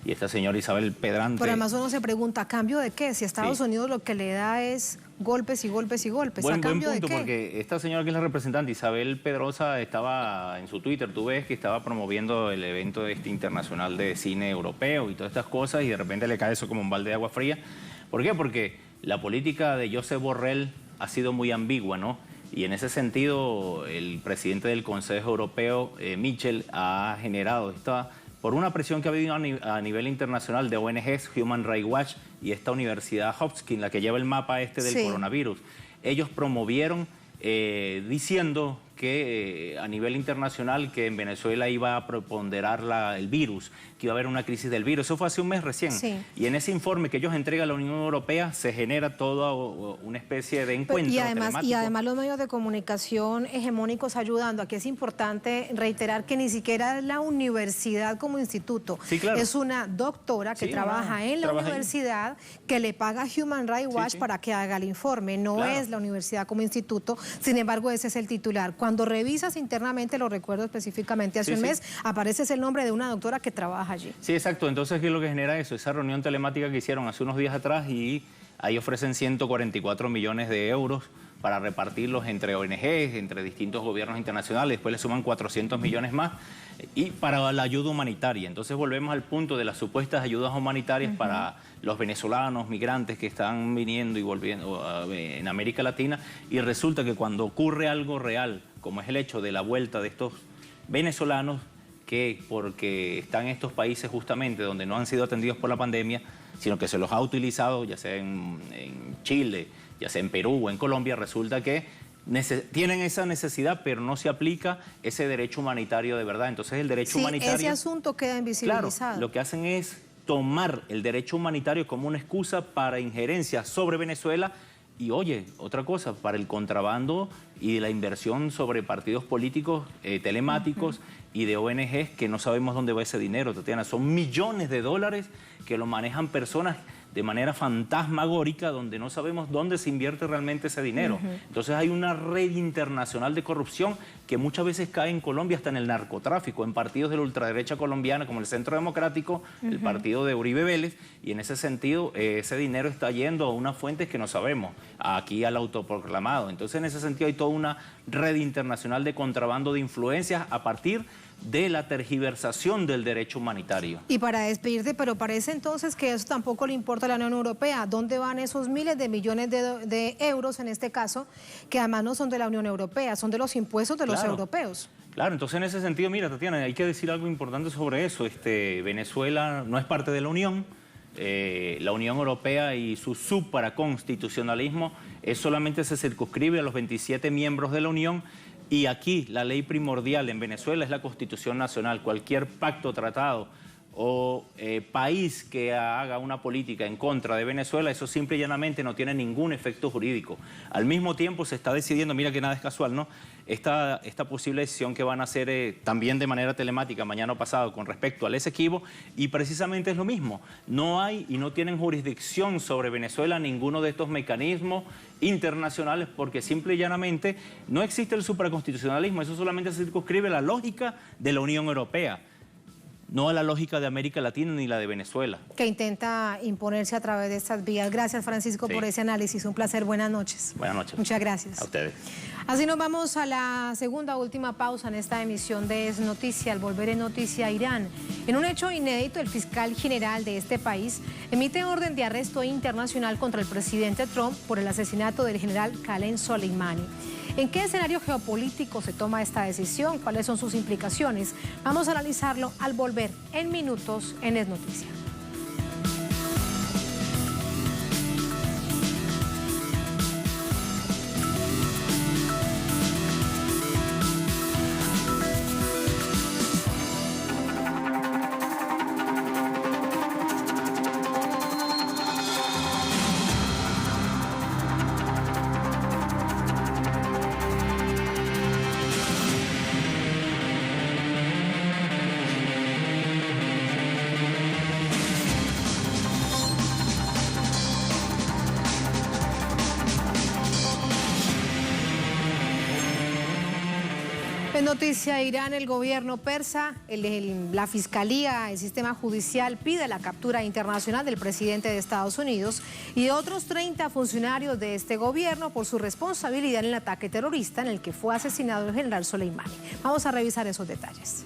y esta señora Isabel Pedrante. Pero además uno se pregunta, ¿a cambio de qué? Si Estados Unidos lo que le da es golpes y golpes y golpes. Buen punto, porque esta señora que es la representante, Isabel Pedrosa, estaba en su Twitter, tú ves que estaba promoviendo el evento internacional de cine europeo y todas estas cosas, y de repente le cae eso como un balde de agua fría. ¿Por qué? Porque la política de Josep Borrell ha sido muy ambigua, ¿no? Y en ese sentido, el presidente del Consejo Europeo, Michel, ha generado por una presión que ha habido a nivel internacional de ONGs, Human Rights Watch y esta Universidad Hopkins, la que lleva el mapa del coronavirus. Ellos promovieron diciendo que a nivel internacional que en Venezuela iba a preponderar el virus, que iba a haber una crisis del virus. Eso fue hace un mes recién. Y en ese informe que ellos entregan a la Unión Europea se genera toda una especie de encuentro y además los medios de comunicación hegemónicos ayudando. Aquí es importante reiterar que ni siquiera es la universidad como instituto. Es una doctora que trabaja en la universidad que le paga Human Rights Watch para que haga el informe. No es la universidad como instituto. Sin embargo, ese es el titular. Cuando revisas internamente, lo recuerdo específicamente hace un mes, aparece el nombre de una doctora que trabaja allí. Sí, exacto. Entonces, ¿qué es lo que genera eso? Esa reunión telemática que hicieron hace unos días atrás, y ahí ofrecen 144 millones de euros para repartirlos entre ONGs, entre distintos gobiernos internacionales. Después le suman 400 millones más y para la ayuda humanitaria. Entonces volvemos al punto de las supuestas ayudas humanitarias para los venezolanos, migrantes que están viniendo y volviendo en América Latina, y resulta que cuando ocurre algo real, como es el hecho de la vuelta de estos venezolanos, que porque están en estos países justamente donde no han sido atendidos por la pandemia, sino que se los ha utilizado, ya sea en Chile, ya sea en Perú o en Colombia, resulta que tienen esa necesidad, pero no se aplica ese derecho humanitario de verdad. Entonces el derecho humanitario... ese asunto queda invisibilizado. Claro, lo que hacen es tomar el derecho humanitario como una excusa para injerencia sobre Venezuela. Y oye, otra cosa, para el contrabando y la inversión sobre partidos políticos telemáticos y de ONGs que no sabemos dónde va ese dinero, Tatiana. Son millones de dólares que lo manejan personas de manera fantasmagórica, donde no sabemos dónde se invierte realmente ese dinero. Entonces hay una red internacional de corrupción que muchas veces cae en Colombia hasta en el narcotráfico, en partidos de la ultraderecha colombiana como el Centro Democrático, el partido de Uribe Vélez, y en ese sentido ese dinero está yendo a unas fuentes que no sabemos, aquí al autoproclamado. Entonces en ese sentido hay toda una red internacional de contrabando de influencias a partir de la tergiversación del derecho humanitario. Y para despedirte, pero parece entonces que eso tampoco le importa a la Unión Europea. ¿Dónde van esos miles de millones de euros, en este caso, que además no son de la Unión Europea, son de los impuestos de los europeos? Claro, entonces en ese sentido, mira, Tatiana, hay que decir algo importante sobre eso. Venezuela no es parte de la Unión. La Unión Europea y su supraconstitucionalismo solamente se circunscribe a los 27 miembros de la Unión. Y aquí la ley primordial en Venezuela es la Constitución Nacional. Cualquier pacto, tratado o país que haga una política en contra de Venezuela, eso simple y llanamente no tiene ningún efecto jurídico. Al mismo tiempo se está decidiendo, mira que nada es casual, ¿no? esta posible decisión que van a hacer también de manera telemática mañana o pasado con respecto al Esequibo, y precisamente es lo mismo. No hay y no tienen jurisdicción sobre Venezuela ninguno de estos mecanismos internacionales porque simple y llanamente no existe el supraconstitucionalismo. Eso solamente se circunscribe a la lógica de la Unión Europea, no a la lógica de América Latina ni la de Venezuela. Que intenta imponerse a través de estas vías. Gracias, Francisco, por ese análisis. Un placer. Buenas noches. Buenas noches. Muchas gracias. A ustedes. Así nos vamos a la segunda última pausa en esta emisión de Es Noticia. Al volver en Noticia Irán, en un hecho inédito, el fiscal general de este país emite orden de arresto internacional contra el presidente Trump por el asesinato del general Qasem Soleimani. ¿En qué escenario geopolítico se toma esta decisión? ¿Cuáles son sus implicaciones? Vamos a analizarlo al volver en minutos en Es Noticia. En Noticia Irán, el gobierno persa, la fiscalía, el sistema judicial pide la captura internacional del presidente de Estados Unidos y de otros 30 funcionarios de este gobierno por su responsabilidad en el ataque terrorista en el que fue asesinado el general Soleimani. Vamos a revisar esos detalles.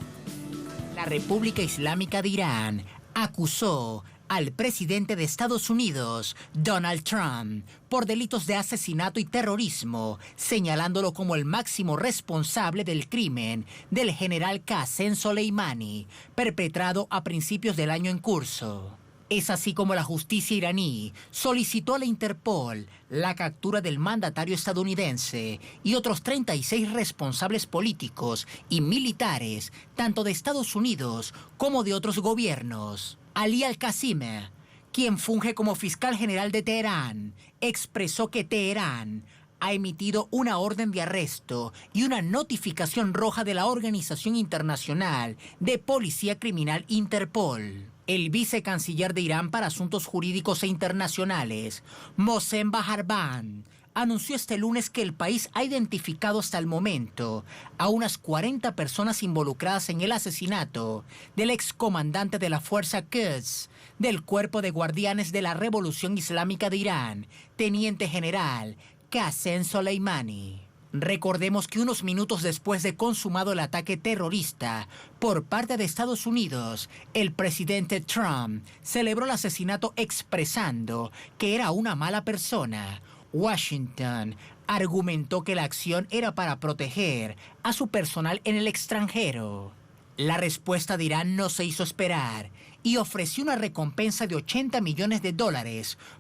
La República Islámica de Irán acusó al presidente de Estados Unidos, Donald Trump, por delitos de asesinato y terrorismo, señalándolo como el máximo responsable del crimen del general Qasem Soleimani, perpetrado a principios del año en curso. Es así como la justicia iraní solicitó a la Interpol la captura del mandatario estadounidense y otros 36 responsables políticos y militares, tanto de Estados Unidos como de otros gobiernos. Ali Al-Qasimi, quien funge como fiscal general de Teherán, expresó que Teherán ha emitido una orden de arresto y una notificación roja de la Organización Internacional de Policía Criminal Interpol. El vicecanciller de Irán para Asuntos Jurídicos e Internacionales, Mohsen Baharban, anunció este lunes que el país ha identificado hasta el momento a unas 40 personas involucradas en el asesinato del excomandante de la Fuerza Quds del Cuerpo de Guardianes de la Revolución Islámica de Irán, teniente general Qasem Soleimani. Recordemos que unos minutos después de consumado el ataque terrorista por parte de Estados Unidos, el presidente Trump celebró el asesinato expresando que era una mala persona. Washington argumentó que la acción era para proteger a su personal en el extranjero. La respuesta de Irán no se hizo esperar y ofreció una recompensa de $80 millones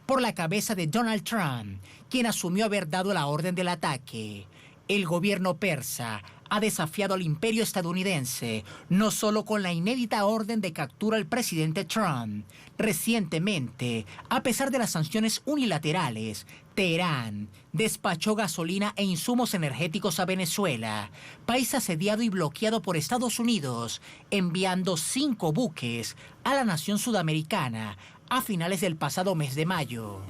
por la cabeza de Donald Trump, quien asumió haber dado la orden del ataque. El gobierno persa ha desafiado al imperio estadounidense, no solo con la inédita orden de captura al presidente Trump. Recientemente, a pesar de las sanciones unilaterales, Teherán despachó gasolina e insumos energéticos a Venezuela, país asediado y bloqueado por Estados Unidos, enviando 5 buques a la nación sudamericana a finales del pasado mes de mayo.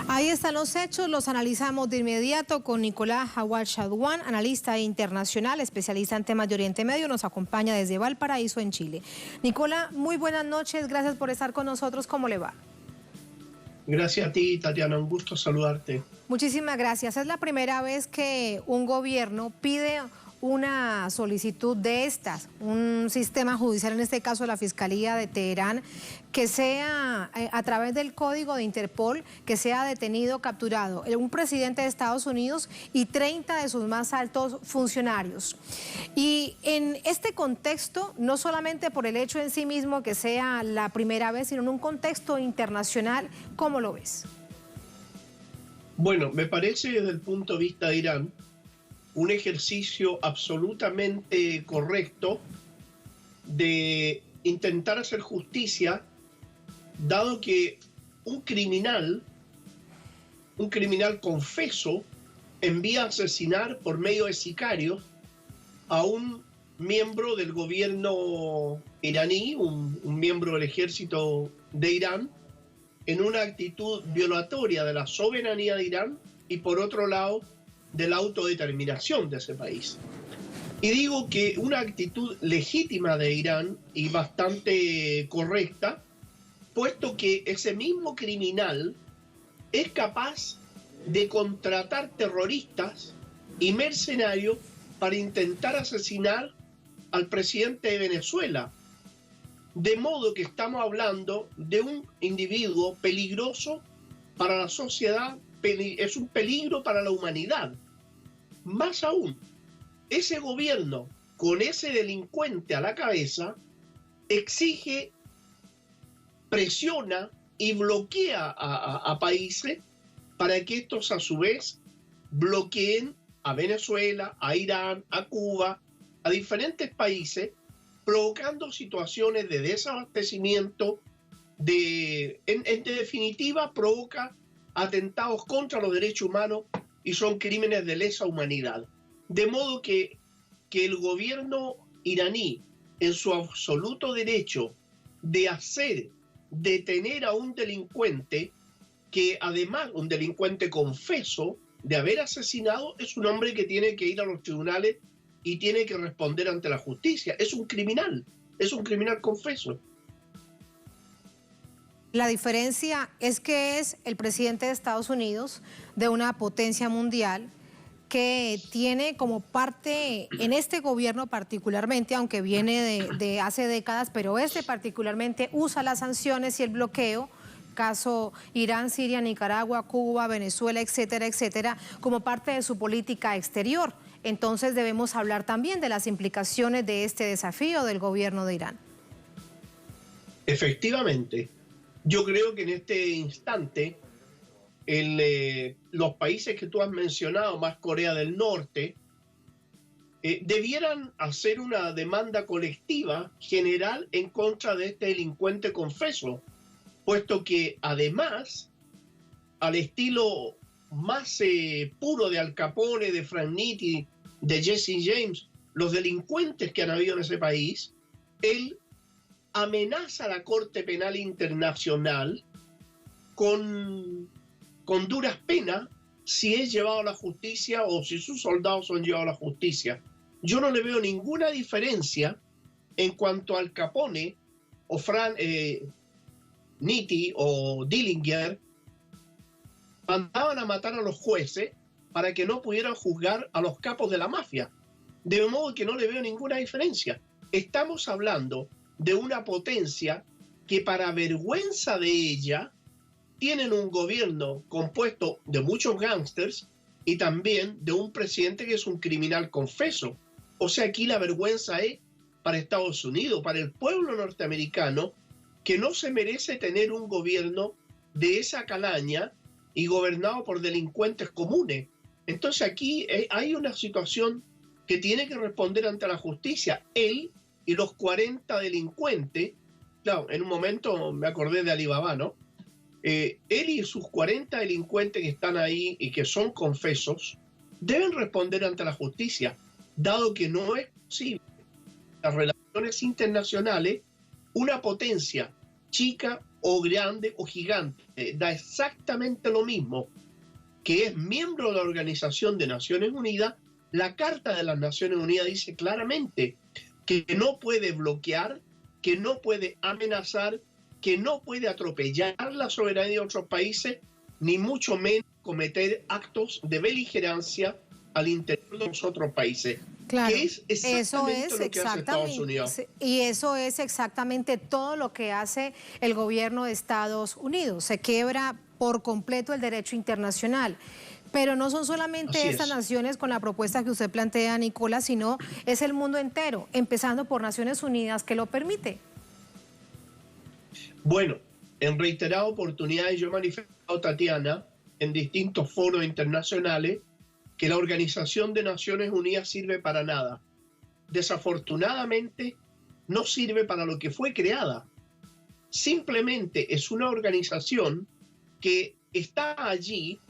Ahí están los hechos, los analizamos de inmediato con Nicolás Jawad Chadwan, analista internacional, especialista en temas de Oriente Medio, nos acompaña desde Valparaíso, en Chile. Nicolás, muy buenas noches, gracias por estar con nosotros, ¿cómo le va? Gracias a ti, Tatiana, un gusto saludarte. Muchísimas gracias. Es la primera vez que un gobierno pide una solicitud de estas, un sistema judicial, en este caso la Fiscalía de Teherán, que sea a través del código de Interpol, que sea detenido, capturado un presidente de Estados Unidos y 30 de sus más altos funcionarios. Y en este contexto, no solamente por el hecho en sí mismo que sea la primera vez, sino en un contexto internacional, ¿cómo lo ves? Bueno, me parece desde el punto de vista de Irán un ejercicio absolutamente correcto de intentar hacer justicia, dado que un criminal confeso envía a asesinar por medio de sicarios a un miembro del gobierno iraní, un miembro del ejército de Irán, en una actitud violatoria de la soberanía de Irán y por otro lado de la autodeterminación de ese país. Y digo que una actitud legítima de Irán y bastante correcta, puesto que ese mismo criminal es capaz de contratar terroristas y mercenarios para intentar asesinar al presidente de Venezuela. De modo que estamos hablando de un individuo peligroso para la sociedad, es un peligro para la humanidad. Más aún, ese gobierno, con ese delincuente a la cabeza, exige, presiona y bloquea a países para que estos a su vez bloqueen a Venezuela, a Irán, a Cuba, a diferentes países, provocando situaciones de desabastecimiento, en definitiva provoca atentados contra los derechos humanos y son crímenes de lesa humanidad. De modo que el gobierno iraní, en su absoluto derecho de detener a un delincuente, que además un delincuente confeso de haber asesinado, es un hombre que tiene que ir a los tribunales y tiene que responder ante la justicia. Es un criminal confeso. La diferencia es que es el presidente de Estados Unidos, de una potencia mundial, que tiene como parte en este gobierno particularmente, aunque viene de hace décadas, pero particularmente usa las sanciones y el bloqueo, caso Irán, Siria, Nicaragua, Cuba, Venezuela, etcétera, etcétera, como parte de su política exterior. Entonces debemos hablar también de las implicaciones de este desafío del gobierno de Irán. Efectivamente, yo creo que en este instante los países que tú has mencionado, más Corea del Norte, debieran hacer una demanda colectiva general en contra de este delincuente confeso, puesto que además, al estilo más puro de Al Capone, de Frank Nitti, de Jesse James, los delincuentes que han habido en ese país, él amenaza a la Corte Penal Internacional con duras penas si es llevado a la justicia o si sus soldados son llevados a la justicia. Yo no le veo ninguna diferencia en cuanto al Capone o Frank Nitti o Dillinger mandaban a matar a los jueces para que no pudieran juzgar a los capos de la mafia. De modo que no le veo ninguna diferencia. Estamos hablando de una potencia que, para vergüenza de ella, tienen un gobierno compuesto de muchos gángsters y también de un presidente que es un criminal confeso. O sea, aquí la vergüenza es para Estados Unidos, para el pueblo norteamericano, que no se merece tener un gobierno de esa calaña y gobernado por delincuentes comunes. Entonces aquí hay una situación que tiene que responder ante la justicia. Él y los 40 delincuentes, claro, en un momento me acordé de Alibaba, ¿no? Él y sus 40 delincuentes que están ahí y que son confesos, deben responder ante la justicia, dado que no es posible las relaciones internacionales, una potencia chica o grande o gigante, da exactamente lo mismo, que es miembro de la Organización de Naciones Unidas. La Carta de las Naciones Unidas dice claramente que no puede bloquear, que no puede amenazar, que no puede atropellar la soberanía de otros países, ni mucho menos cometer actos de beligerancia al interior de los otros países. Claro, que es exactamente lo que hace Estados Unidos. Y eso es exactamente todo lo que hace el gobierno de Estados Unidos. Se quiebra por completo el derecho internacional. Pero no son solamente estas naciones con la propuesta que usted plantea, Nicolás, sino es el mundo entero, empezando por Naciones Unidas, que lo permite. Bueno, en reiteradas oportunidades yo he manifestado, Tatiana, en distintos foros internacionales, que la Organización de Naciones Unidas sirve para nada. Desafortunadamente, no sirve para lo que fue creada. Simplemente es una organización que está allí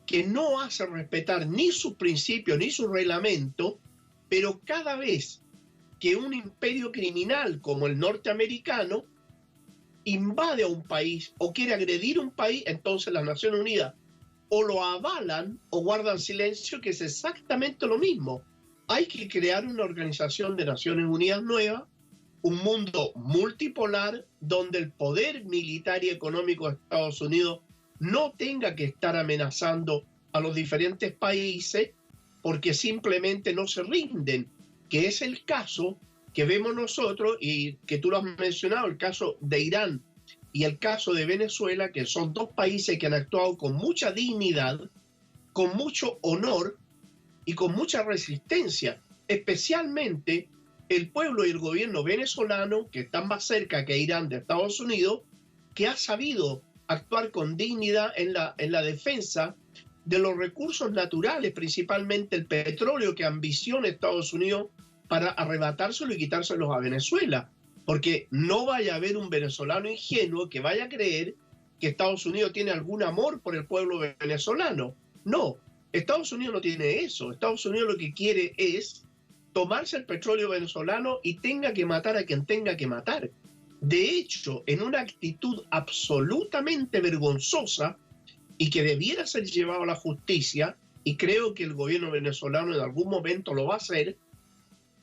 que no hace respetar ni sus principios ni su reglamento, pero cada vez que un imperio criminal como el norteamericano invade a un país o quiere agredir un país, entonces las Naciones Unidas o lo avalan o guardan silencio, que es exactamente lo mismo. Hay que crear una organización de Naciones Unidas nueva, un mundo multipolar donde el poder militar y económico de Estados Unidos no tenga que estar amenazando a los diferentes países porque simplemente no se rinden, que es el caso que vemos nosotros y que tú lo has mencionado, el caso de Irán y el caso de Venezuela, que son dos países que han actuado con mucha dignidad, con mucho honor y con mucha resistencia, especialmente el pueblo y el gobierno venezolano, que están más cerca que Irán de Estados Unidos, que ha sabido actuar con dignidad en la defensa de los recursos naturales, principalmente el petróleo que ambiciona Estados Unidos para arrebatárselo y quitárselos a Venezuela. Porque no vaya a haber un venezolano ingenuo que vaya a creer que Estados Unidos tiene algún amor por el pueblo venezolano. No, Estados Unidos no tiene eso. Estados Unidos lo que quiere es tomarse el petróleo venezolano y tenga que matar a quien tenga que matar. De hecho, en una actitud absolutamente vergonzosa y que debiera ser llevado a la justicia, y creo que el gobierno venezolano en algún momento lo va a hacer,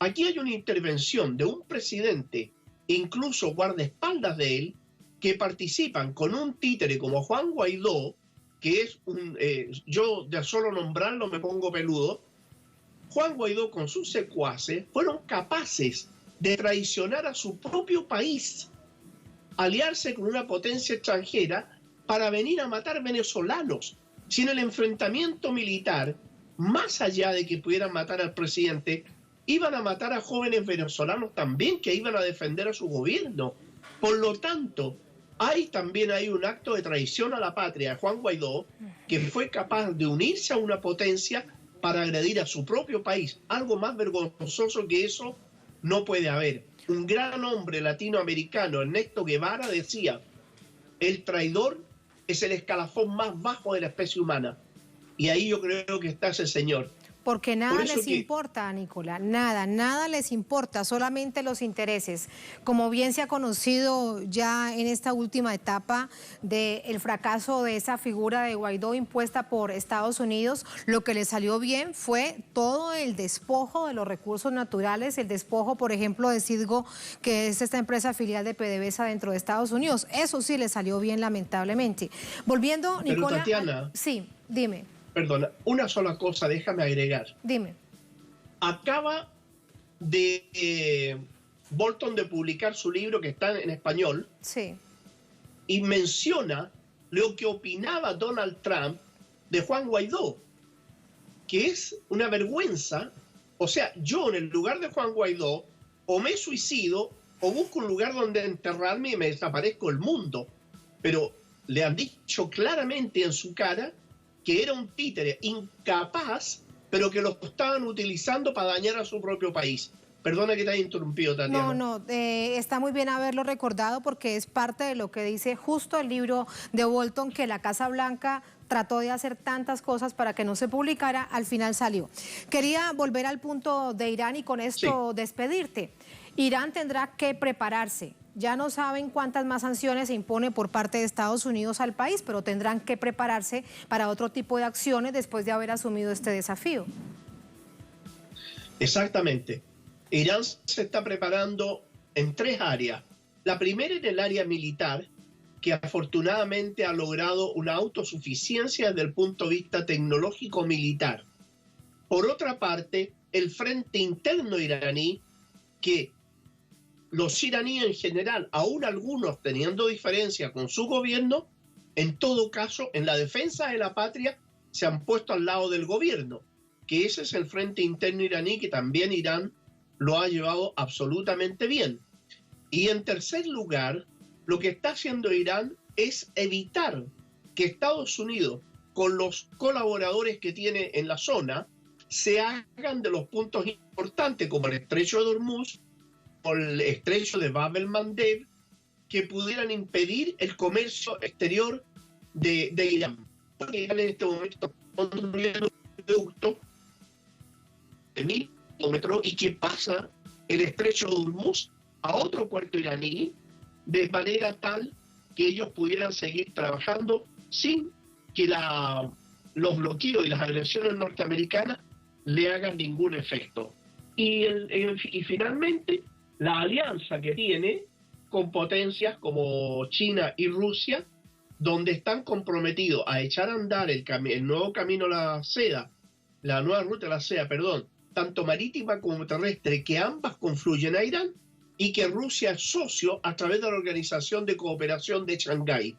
aquí hay una intervención de un presidente, incluso guardaespaldas de él, que participan con un títere como Juan Guaidó, que es yo de solo nombrarlo me pongo peludo. Juan Guaidó con sus secuaces fueron capaces de traicionar a su propio país, aliarse con una potencia extranjera para venir a matar venezolanos. Sin el enfrentamiento militar, más allá de que pudieran matar al presidente, iban a matar a jóvenes venezolanos también que iban a defender a su gobierno. Por lo tanto, hay también un acto de traición a la patria de Juan Guaidó, que fue capaz de unirse a una potencia para agredir a su propio país. Algo más vergonzoso que eso no puede haber. Un gran hombre latinoamericano, Ernesto Guevara, decía: el traidor es el escalafón más bajo de la especie humana. Y ahí yo creo que está ese señor. Porque nada les importa, Nicolás, nada les importa, solamente los intereses. Como bien se ha conocido ya en esta última etapa del fracaso de esa figura de Guaidó impuesta por Estados Unidos, lo que le salió bien fue todo el despojo de los recursos naturales, el despojo, por ejemplo, de Citgo, que es esta empresa filial de PDVSA dentro de Estados Unidos. Eso sí le salió bien, lamentablemente. Volviendo, Nicolás. Pero Tatiana, sí, dime. Perdona, una sola cosa, déjame agregar. Dime. Acaba de Bolton de publicar su libro, que está en español. Sí. Y menciona lo que opinaba Donald Trump de Juan Guaidó, que es una vergüenza. O sea, yo en el lugar de Juan Guaidó o me suicido o busco un lugar donde enterrarme y me desaparezco del mundo. Pero le han dicho claramente en su cara que era un títere incapaz, pero que lo estaban utilizando para dañar a su propio país. Perdona que te haya interrumpido, Tatiana. No, está muy bien haberlo recordado porque es parte de lo que dice justo el libro de Bolton, que la Casa Blanca trató de hacer tantas cosas para que no se publicara, al final salió. Quería volver al punto de Irán y con esto despedirte. Irán tendrá que prepararse. Ya no saben cuántas más sanciones se impone por parte de Estados Unidos al país, pero tendrán que prepararse para otro tipo de acciones después de haber asumido este desafío. Exactamente. Irán se está preparando en 3 áreas. La primera en el área militar, que afortunadamente ha logrado una autosuficiencia desde el punto de vista tecnológico militar. Por otra parte, el frente interno iraní, que los iraníes en general, aún algunos teniendo diferencia con su gobierno, en todo caso, en la defensa de la patria, se han puesto al lado del gobierno, que ese es el frente interno iraní, que también Irán lo ha llevado absolutamente bien. Y en tercer lugar, lo que está haciendo Irán es evitar que Estados Unidos, con los colaboradores que tiene en la zona, se hagan de los puntos importantes, como el estrecho de Hormuz o el estrecho de Bab el-Mandeb, que pudieran impedir el comercio exterior de Irán. Porque Irán en este momento construyendo un producto de 1000 kilómetros y que pasa el estrecho de Hormuz a otro puerto iraní, de manera tal que ellos pudieran seguir trabajando sin que los bloqueos y las agresiones norteamericanas le hagan ningún efecto. Y finalmente, la alianza que tiene con potencias como China y Rusia, donde están comprometidos a echar a andar el nuevo camino a la seda, la nueva ruta a la seda, perdón, tanto marítima como terrestre, que ambas confluyen a Irán, y que Rusia es socio a través de la Organización de Cooperación de Shanghái.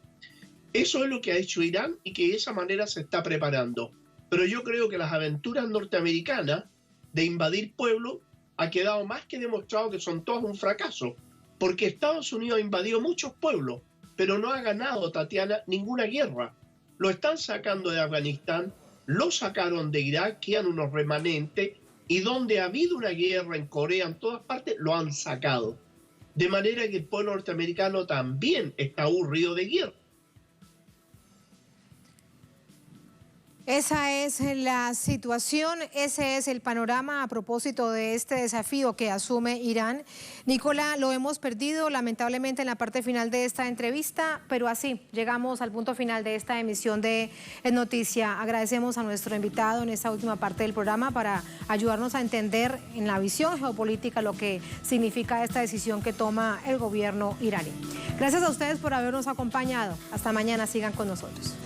Eso es lo que ha hecho Irán y que de esa manera se está preparando. Pero yo creo que las aventuras norteamericanas de invadir pueblos ha quedado más que demostrado que son todas un fracaso, porque Estados Unidos ha invadido muchos pueblos, pero no ha ganado, Tatiana, ninguna guerra. Lo están sacando de Afganistán, lo sacaron de Irak, quedan unos remanentes, y donde ha habido una guerra en Corea, en todas partes, lo han sacado. De manera que el pueblo norteamericano también está aburrido de guerra. Esa es la situación, ese es el panorama a propósito de este desafío que asume Irán. Nicola, lo hemos perdido lamentablemente en la parte final de esta entrevista, pero así llegamos al punto final de esta emisión de Noticia. Agradecemos a nuestro invitado en esta última parte del programa para ayudarnos a entender en la visión geopolítica lo que significa esta decisión que toma el gobierno iraní. Gracias a ustedes por habernos acompañado. Hasta mañana, sigan con nosotros.